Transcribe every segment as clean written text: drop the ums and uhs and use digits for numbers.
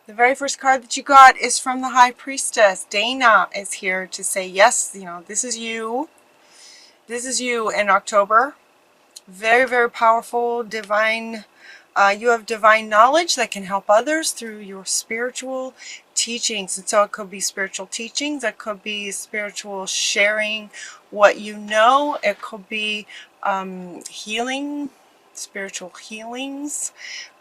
The very first card that you got is from the High Priestess. Dana is here to say, yes, you know, this is you. This is you in October. Very, very powerful, divine. You have divine knowledge that can help others through your spiritual teachings. And so it could be spiritual teachings. It could be spiritual sharing what you know. It could be healing, spiritual healings.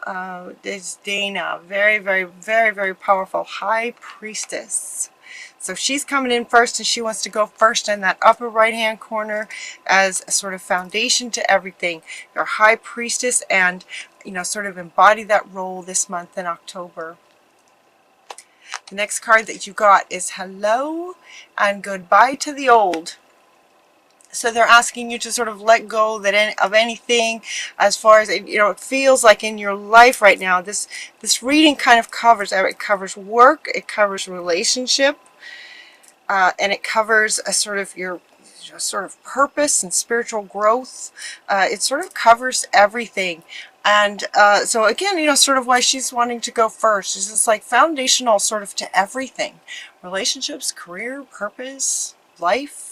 It's Dana. Very, very, very, very powerful High Priestess. So she's coming in first, and she wants to go first in that upper right hand corner as a sort of foundation to everything. Your High Priestess, and you know, sort of embody that role this month in October. The next card that you got is hello and goodbye to the old. So they're asking you to sort of let go of anything as far as, you know, it feels like in your life right now. This reading kind of covers, it covers work, it covers relationship, and it covers a sort of your sort of purpose and spiritual growth. It sort of covers everything. And so again, you know, sort of why she's wanting to go first is it's like foundational sort of to everything. Relationships, career, purpose, life.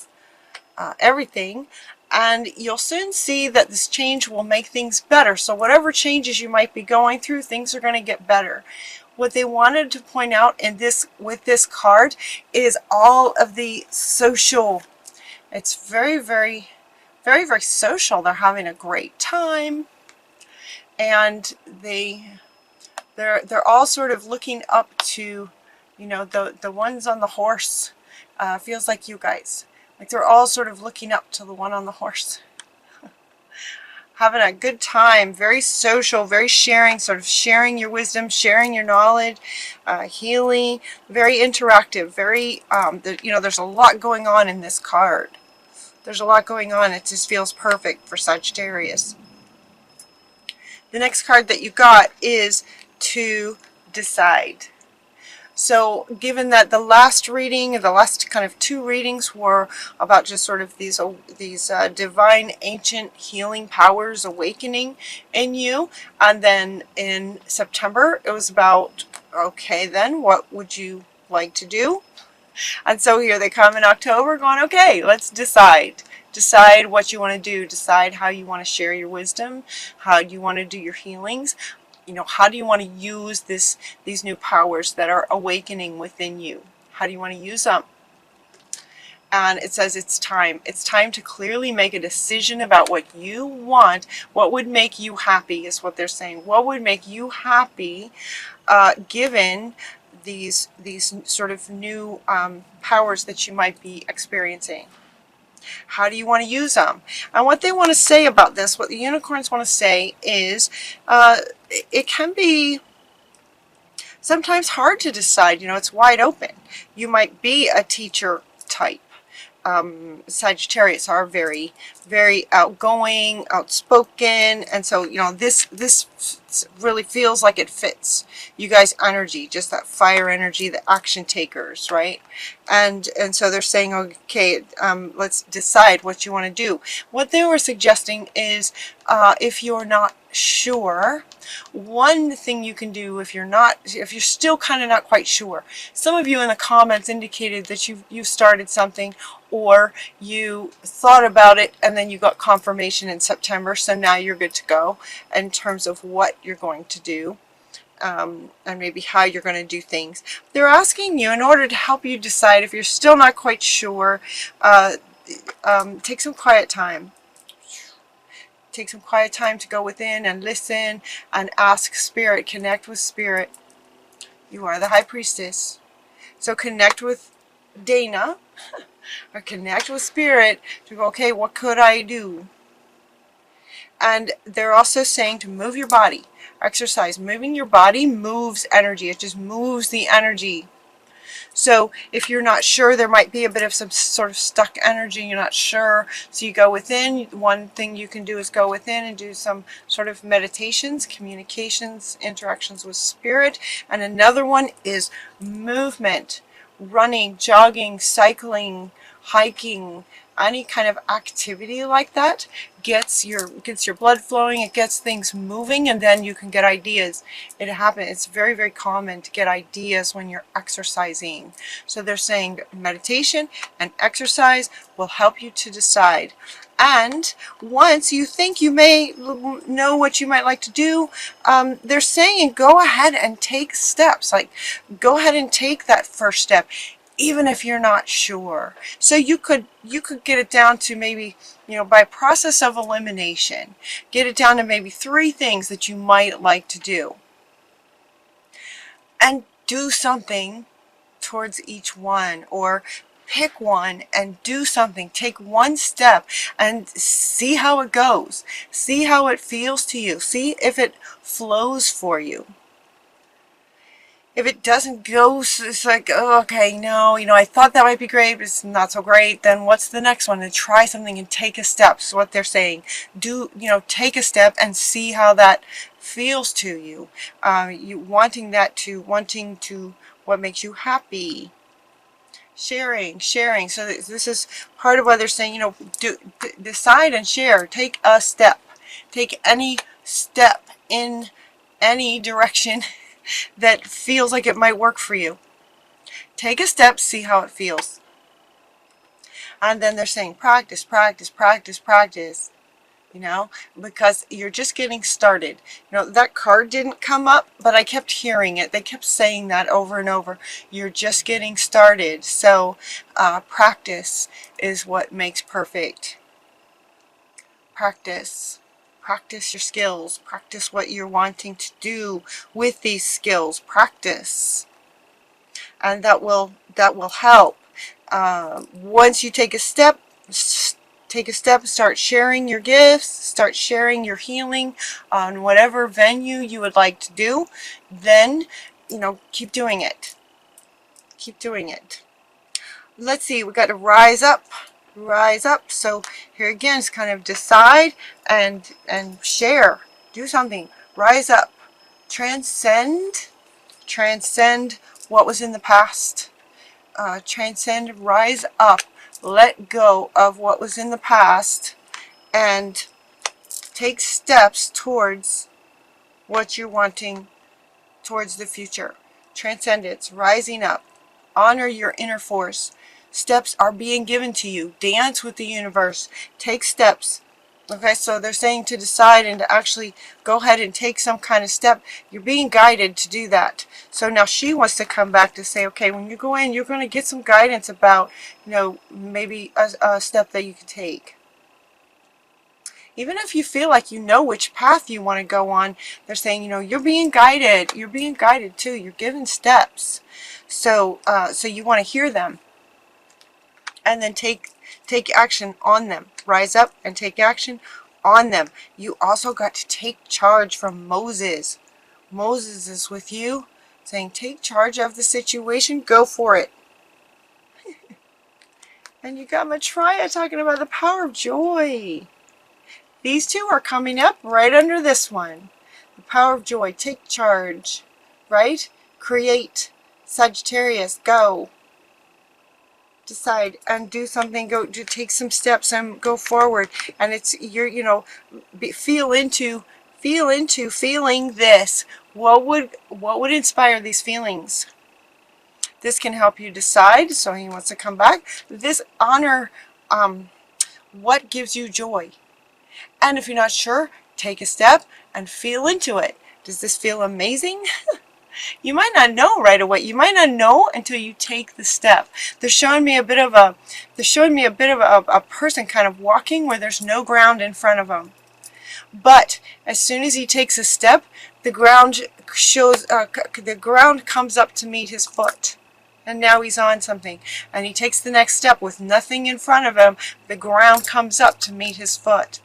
Everything, and you'll soon see that this change will make things better. So whatever changes you might be going through, things are going to get better. What they wanted to point out in this with this card is all of the social. It's very, very, very, very social. They're having a great time, and they're all sort of looking up to, you know, the ones on the horse. Feels like you guys. Like they're all sort of looking up to the one on the horse. Having a good time, very social, very sharing, sort of sharing your wisdom, sharing your knowledge, healing, very interactive, very, you know, there's a lot going on in this card. There's a lot going on. It just feels perfect for Sagittarius. The next card that you got is to decide. So given that the last reading, the last kind of two readings were about just sort of these divine ancient healing powers awakening in you, and then in September it was about, okay, then what would you like to do? And so here they come in October going, okay, let's decide. Decide what you want to do. Decide how you want to share your wisdom, how you want to do your healings. You know, how do you want to use these new powers that are awakening within you? How do you want to use them? And it says it's time. It's time to clearly make a decision about what you want. What would make you happy is what they're saying. What would make you happy given these sort of new powers that you might be experiencing? How do you want to use them? And what they want to say about this, what the unicorns want to say is it can be sometimes hard to decide. You know, it's wide open. You might be a teacher type. Sagittarius are very, very outgoing, outspoken, and so, you know, this really feels like it fits you guys' energy, just that fire energy, the action takers, right? And so they're saying, okay, let's decide what you want to do. What they were suggesting is if you're not sure, one thing you can do if you're still kind of not quite sure. Some of you in the comments indicated that you started something, or you thought about it and then you got confirmation in September, so now you're good to go in terms of what you're going to do. And maybe how you're going to do things. They're asking you, in order to help you decide, if you're still not quite sure, take some quiet time. Take some quiet time to go within and listen and ask Spirit, connect with Spirit. You are the High Priestess. So connect with Dana, or connect with Spirit to go, okay, what could I do? And they're also saying to move your body. Exercise. Moving your body moves energy. It just moves the energy. So if you're not sure, there might be a bit of some sort of stuck energy, you're not sure, so you go within. One thing you can do is go within and do some sort of meditations, communications, interactions with Spirit. And another one is movement, running, jogging, cycling, hiking, any kind of activity like that gets your blood flowing, it gets things moving, and then you can get ideas. It happens. It's very, very common to get ideas when you're exercising. So they're saying meditation and exercise will help you to decide. And once you think you may know what you might like to do, they're saying go ahead and take steps. Like, go ahead and take that first step, even if you're not sure. So you could get it down to maybe, by process of elimination, get it down to maybe 3 things that you might like to do. And do something towards each one, or pick one and do something. Take one step and see how it goes. See how it feels to you. See if it flows for you. If it doesn't go, it's like, oh, okay, no, I thought that might be great, but it's not so great. Then what's the next one? And try something and take a step. So what they're saying, take a step and see how that feels to you. Wanting to what makes you happy. Sharing. So this is part of what they're saying, decide and share. Take a step. Take any step in any direction that feels like it might work for you. Take a step, see how it feels. And then they're saying practice, because you're just getting started. That card didn't come up, but I kept hearing it. They kept saying that over and over. You're just getting started. So practice is what makes perfect. Practice your skills. Practice what you're wanting to do with these skills. Practice, and that will help. Once you take a step, start sharing your gifts, start sharing your healing on whatever venue you would like to do. Then, keep doing it. Let's see, we got to rise up. So here again, it's kind of decide and share. Do something. Rise up. Transcend what was in the past. Rise up. Let go of what was in the past and take steps towards what you're wanting, towards the future. Transcendence, rising up. Honor your inner force. Steps are being given to you. Dance with the universe. Take steps. Okay, so they're saying to decide and to actually go ahead and take some kind of step. You're being guided to do that. So now she wants to come back to say, okay, when you go in, you're going to get some guidance about, maybe a step that you can take. Even if you feel like you know which path you want to go on, they're saying, you're being guided. You're being guided too. You're given steps. So you want to hear them. And then take action on them. Rise up and take action on them. You also got to take charge from Moses. Moses is with you, saying take charge of the situation. Go for it. And you got Maitreya talking about the power of joy. These two are coming up right under this one. The power of joy. Take charge. Right? Create. Sagittarius. Go. Decide and do something. Go to take some steps and go forward. And it's feel into feeling this. What would inspire these feelings? This can help you decide. So he wants to come back. This honor what gives you joy. And if you're not sure, take a step and feel into it. Does this feel amazing? You might not know right away. You might not know until you take the step. They're showing me a bit of a person kind of walking where there's no ground in front of him. But as soon as he takes a step, the ground comes up to meet his foot. And now he's on something. And he takes the next step with nothing in front of him. The ground comes up to meet his foot.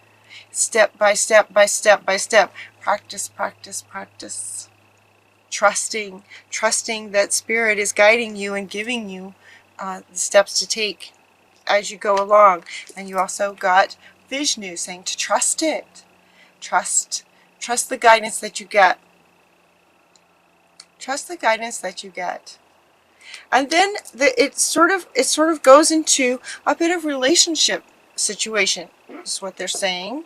Step by step by step by step. Practice. Trusting that Spirit is guiding you and giving you the steps to take as you go along. And you also got Vishnu saying to trust it. Trust the guidance that you get. Trust the guidance that you get. And then it sort of goes into a bit of relationship situation, is what they're saying.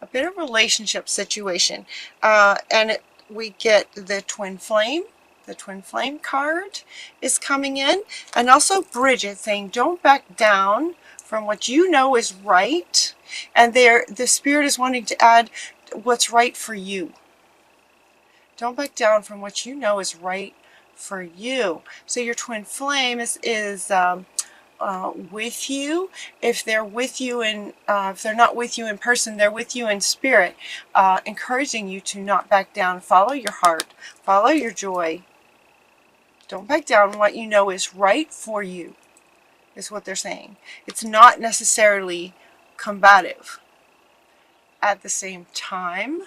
A bit of relationship situation. We get the twin flame. The twin flame card is coming in. And also Bridget saying, don't back down from what you know is right. And the Spirit is wanting to add what's right for you. Don't back down from what you know is right for you. So your twin flame is with you. If they're with you if they're not with you in person, they're with you in spirit, encouraging you to not back down. Follow your heart. Follow your joy. Don't back down. What you know is right for you is what they're saying. It's not necessarily combative. At the same time,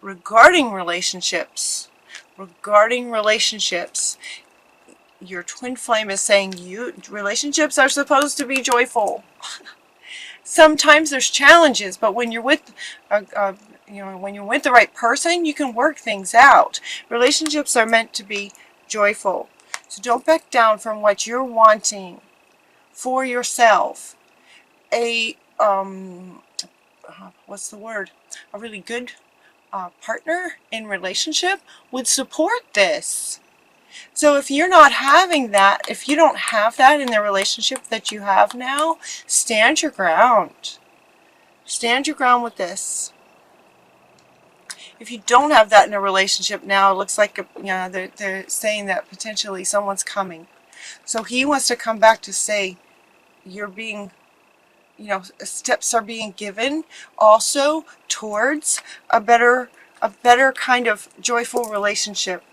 regarding relationships, your twin flame is saying relationships are supposed to be joyful. Sometimes there's challenges, but when you're with when you're with the right person, you can work things out. Relationships are meant to be joyful. So don't back down from what you're wanting for yourself. What's the word? A really good partner in relationship would support this. So if you're not having that, if you don't have that in the relationship that you have now, stand your ground. Stand your ground with this. If you don't have that in a relationship now, it looks like they're saying that potentially someone's coming. So he wants to come back to say you're being, steps are being given also towards a better kind of joyful relationship.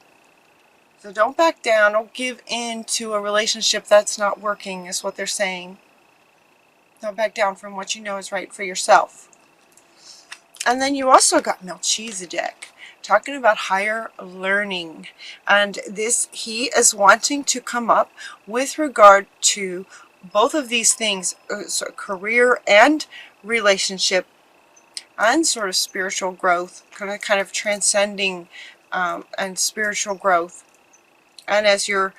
So don't back down. Don't give in to a relationship that's not working, is what they're saying. Don't back down from what you know is right for yourself. And then you also got Melchizedek talking about higher learning. And he is wanting to come up with regard to both of these things, career and relationship, and sort of spiritual growth, kind of transcending and spiritual growth. And as your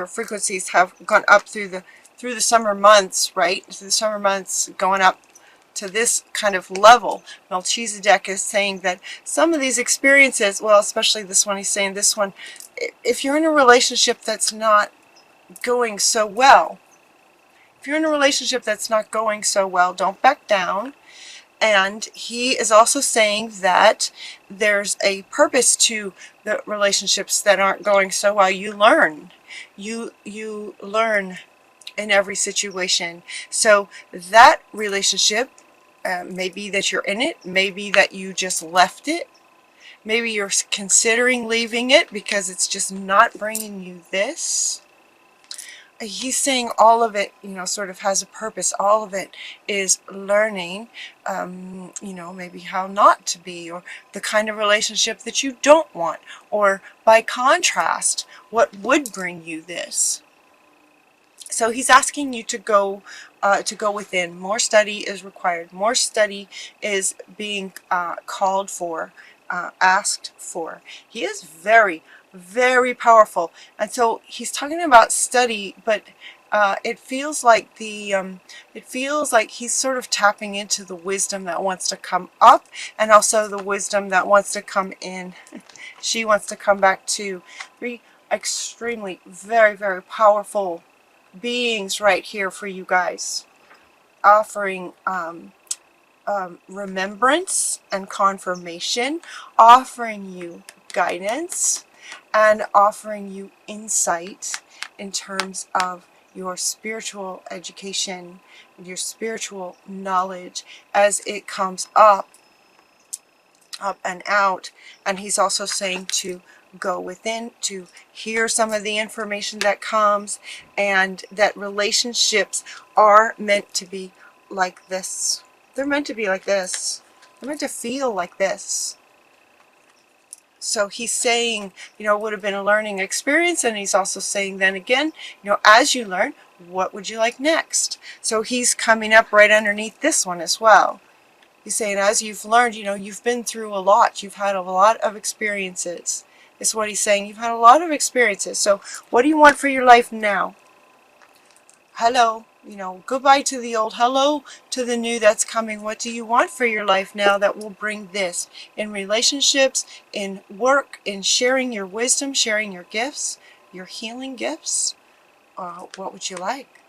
frequencies have gone up through the summer months, right? Through the summer months going up to this kind of level, Melchizedek is saying that some of these experiences, well, especially this one, he's saying this one, if you're in a relationship that's not going so well, don't back down. And he is also saying that there's a purpose to the relationships that aren't going so well. You learn. You learn in every situation. So that relationship, maybe that you're in it, maybe that you just left it, maybe you're considering leaving it because it's just not bringing you this. He's saying all of it, sort of has a purpose. All of it is learning, maybe how not to be, or the kind of relationship that you don't want, or by contrast, what would bring you this. So he's asking you to go within. More study is required. More study is being called for, asked for. He is very, very powerful. And so he's talking about study, but it feels like he's sort of tapping into the wisdom that wants to come up, and also the wisdom that wants to come in. She wants to come back to three extremely, very, very powerful beings right here for you guys, offering remembrance and confirmation, offering you guidance, and offering you insight in terms of your spiritual education, your spiritual knowledge as it comes up and out. And he's also saying to go within, to hear some of the information that comes, and that relationships are meant to be like this. They're meant to be like this. They're meant to feel like this. So he's saying, it would have been a learning experience, and he's also saying then again, as you learn, what would you like next? So he's coming up right underneath this one as well. He's saying, as you've learned, you've been through a lot. You've had a lot of experiences. is what he's saying. You've had a lot of experiences. So what do you want for your life now? Hello. You know, goodbye to the old, hello to the new that's coming. What do you want for your life now that will bring this? In relationships, in work, in sharing your wisdom, sharing your gifts, your healing gifts? What would you like?